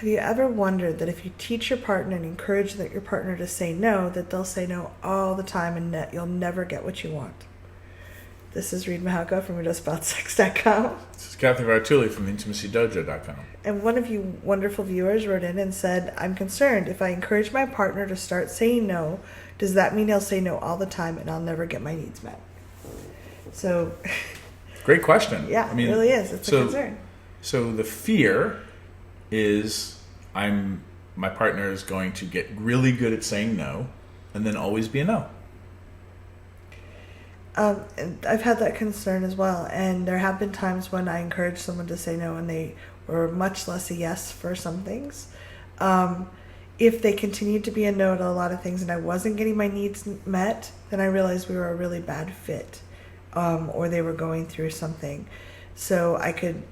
Have you ever wondered that if you teach your partner and encourage your partner to say no, that they'll say no all the time and you'll never get what you want? This is Reid from WeJustBoutSex.com. This is Cathy from TheIntimacyDojo.com. And one of you wonderful viewers wrote in and said, I'm concerned if I encourage my partner to start saying no, does that mean he'll say no all the time and I'll never get my needs met? So... Great question. Yeah, it really is. It's a concern. So the fear is my partner is going to get really good at saying no and then always be a no. And I've had that concern as well. And there have been times when I encouraged someone to say no and they were much less a yes for some things. If they continued to be a no to a lot of things and I wasn't getting my needs met, then I realized we were a really bad fit. Or they were going through something. So I could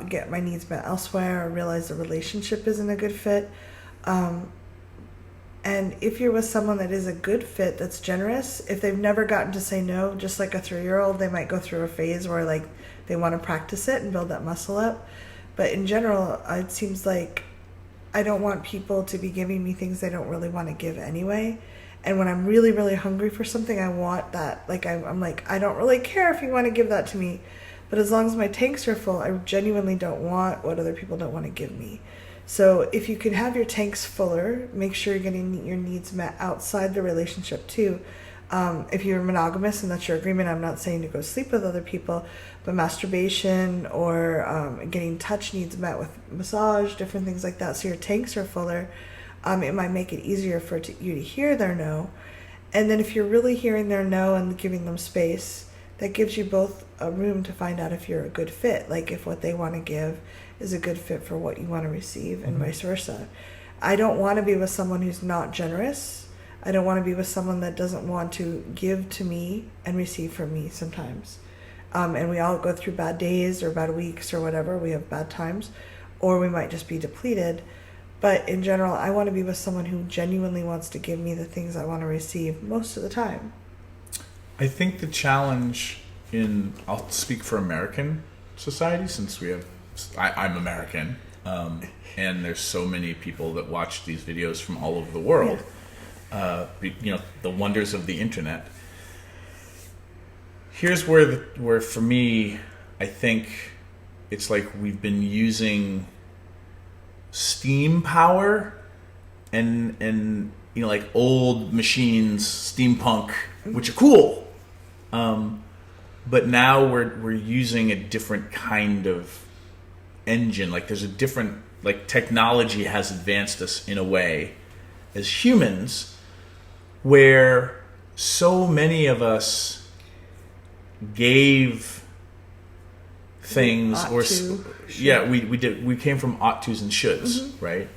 get my needs met elsewhere or realize the relationship isn't a good fit. And if you're with someone that is a good fit, that's generous, if they've never gotten to say no, just like a 3-year-old, they might go through a phase where like they want to practice it and build that muscle up. But in general, it seems like I don't want people to be giving me things they don't really want to give anyway. And when I'm really, really hungry for something, I want that. Like, I'm like, I don't really care if you want to give that to me. But as long as my tanks are full, I genuinely don't want what other people don't want to give me. So if you can have your tanks fuller, make sure you're getting your needs met outside the relationship too. If you're monogamous and that's your agreement, I'm not saying to go sleep with other people, but masturbation or getting touch needs met with massage, different things like that. So your tanks are fuller. It might make it easier for you to hear their no. And then if you're really hearing their no and giving them space, that gives you both a room to find out if you're a good fit. Like if what they want to give is a good fit for what you want to receive and vice versa. I don't want to be with someone who's not generous. I don't want to be with someone that doesn't want to give to me and receive from me sometimes. And we all go through bad days or bad weeks or whatever. We have bad times. Or we might just be depleted. But in general, I want to be with someone who genuinely wants to give me the things I want to receive most of the time. I think the challenge I'll speak for American society since I'm American, and there's so many people that watch these videos from all over the world. Yeah. The wonders of the internet. Here's where for me, I think it's like we've been using steam power and like old machines, steampunk, which are cool. But now we're using a different kind of engine. Like there's a different, like technology has advanced us in a way as humans where so many of us gave things we came from ought tos and shoulds, right?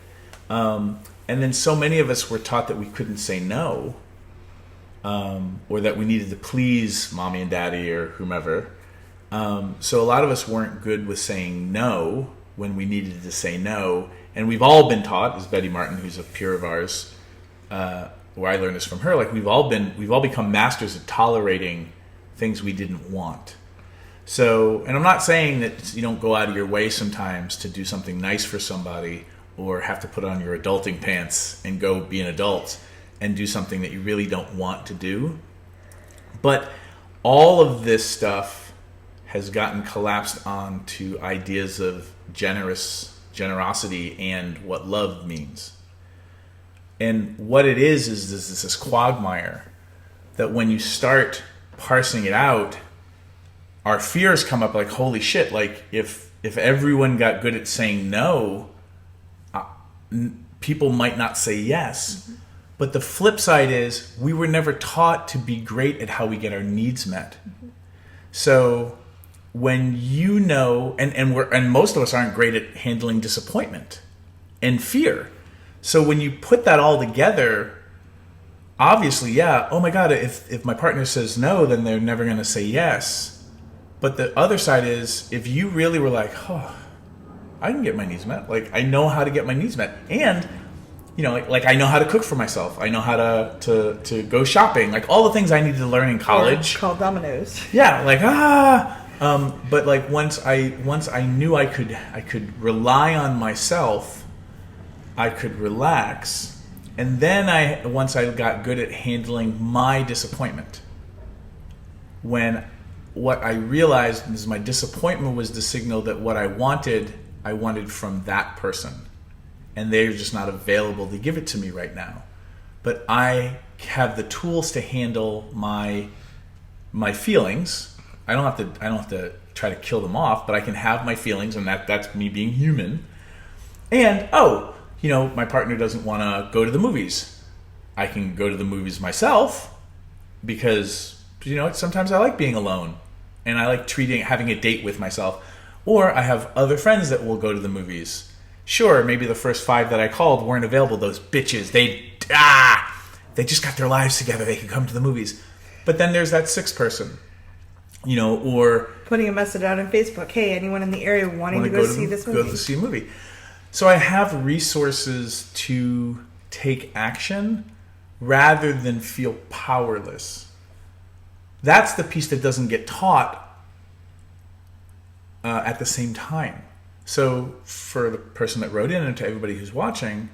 And then so many of us were taught that we couldn't say no, or that we needed to please mommy and daddy or whomever. So a lot of us weren't good with saying no when we needed to say no. And we've all been taught, as Betty Martin, who's a peer of ours, where I learned this from her, like we've all become masters at tolerating things we didn't want. So, and I'm not saying that you don't go out of your way sometimes to do something nice for somebody or have to put on your adulting pants and go be an adult and do something that you really don't want to do. But all of this stuff has gotten collapsed onto ideas of generosity and what love means. And what it is this quagmire that when you start parsing it out, our fears come up like, holy shit, like if everyone got good at saying no, people might not say yes. Mm-hmm. But the flip side is we were never taught to be great at how we get our needs met. Mm-hmm. So when and most of us aren't great at handling disappointment and fear. So when you put that all together, obviously, yeah, oh my God, if my partner says no, then they're never going to say yes. But the other side is, if you really were like, oh, I can get my needs met. Like, I know how to get my needs met. And, like I know how to cook for myself. I know how to go shopping. Like, all the things I needed to learn in college. Or call Domino's. Yeah, like, but like once I knew I could rely on myself I could relax. And then once I got good at handling my disappointment, when what I realized is my disappointment was the signal that what I wanted from that person. And they're just not available to give it to me right now. But I have the tools to handle my feelings. I don't have to try to kill them off, but I can have my feelings, and that's me being human. And my partner doesn't want to go to the movies. I can go to the movies myself because sometimes I like being alone, and I like having a date with myself. Or I have other friends that will go to the movies. Sure, maybe the first 5 that I called weren't available. Those bitches, they just got their lives together. They can come to the movies. But then there's that 6th person, or putting a message out on Facebook. Hey, anyone in the area wanting to go see this movie? Go to see a movie. So I have resources to take action rather than feel powerless. That's the piece that doesn't get taught at the same time. So for the person that wrote in and to everybody who's watching,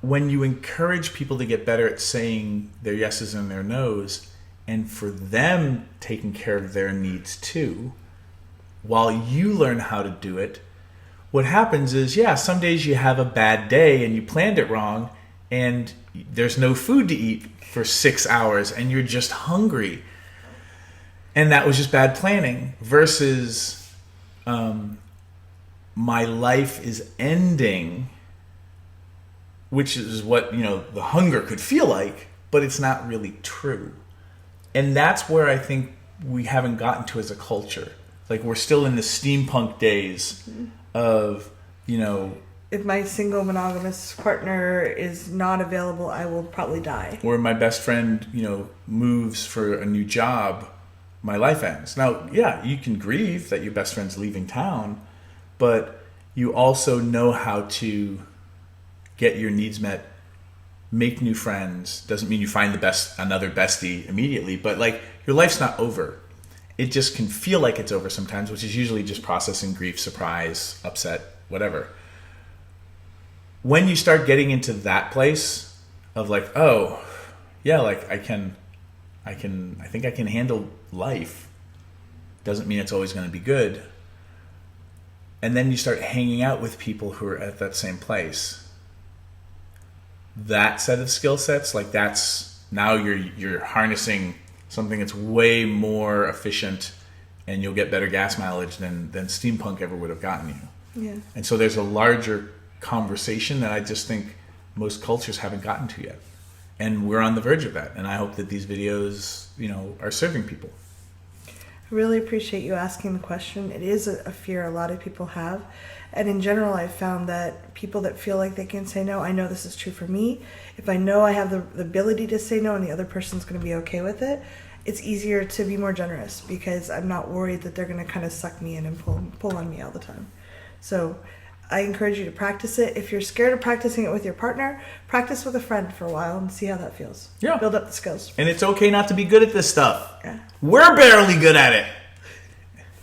when you encourage people to get better at saying their yeses and their nos, and for them taking care of their needs too, while you learn how to do it, what happens is, some days you have a bad day and you planned it wrong, and there's no food to eat for 6 hours and you're just hungry. And that was just bad planning versus my life is ending, which is what, the hunger could feel like, but it's not really true. And that's where I think we haven't gotten to as a culture. Like, we're still in the steampunk days of, if my single monogamous partner is not available, I will probably die. Or my best friend, moves for a new job, my life ends. Now, you can grieve that your best friend's leaving town, but you also know how to get your needs met, make new friends. Doesn't mean you find another bestie immediately, but your life's not over. It just can feel like it's over sometimes, which is usually just processing grief, surprise, upset, whatever. When you start getting into that place of I think I can handle life. Doesn't mean it's always going to be good. And then you start hanging out with people who are at that same place. That set of skill sets, that's now you're harnessing something that's way more efficient, and you'll get better gas mileage than steampunk ever would have gotten you. Yeah. And so there's a larger conversation that I just think most cultures haven't gotten to yet. And we're on the verge of that. And I hope that these videos, are serving people. I really appreciate you asking the question. It is a fear a lot of people have. And in general, I've found that people that feel like they can say no, I know this is true for me. If I know I have the ability to say no and the other person's going to be okay with it, it's easier to be more generous because I'm not worried that they're going to kind of suck me in and pull on me all the time. So I encourage you to practice it. If you're scared of practicing it with your partner, practice with a friend for a while and see how that feels. Yeah. Build up the skills. And it's okay not to be good at this stuff. Yeah. We're barely good at it.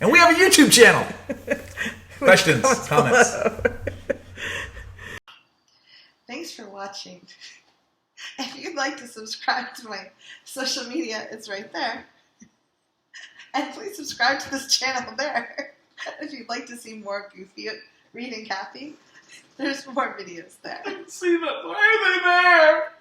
And we have a YouTube channel. Questions, comments. Thanks for watching. If you'd like to subscribe to my social media, it's right there. And please subscribe to this channel there. If you'd like to see more goofy Reid and Cathy, there's more videos there. See them. Why are they there?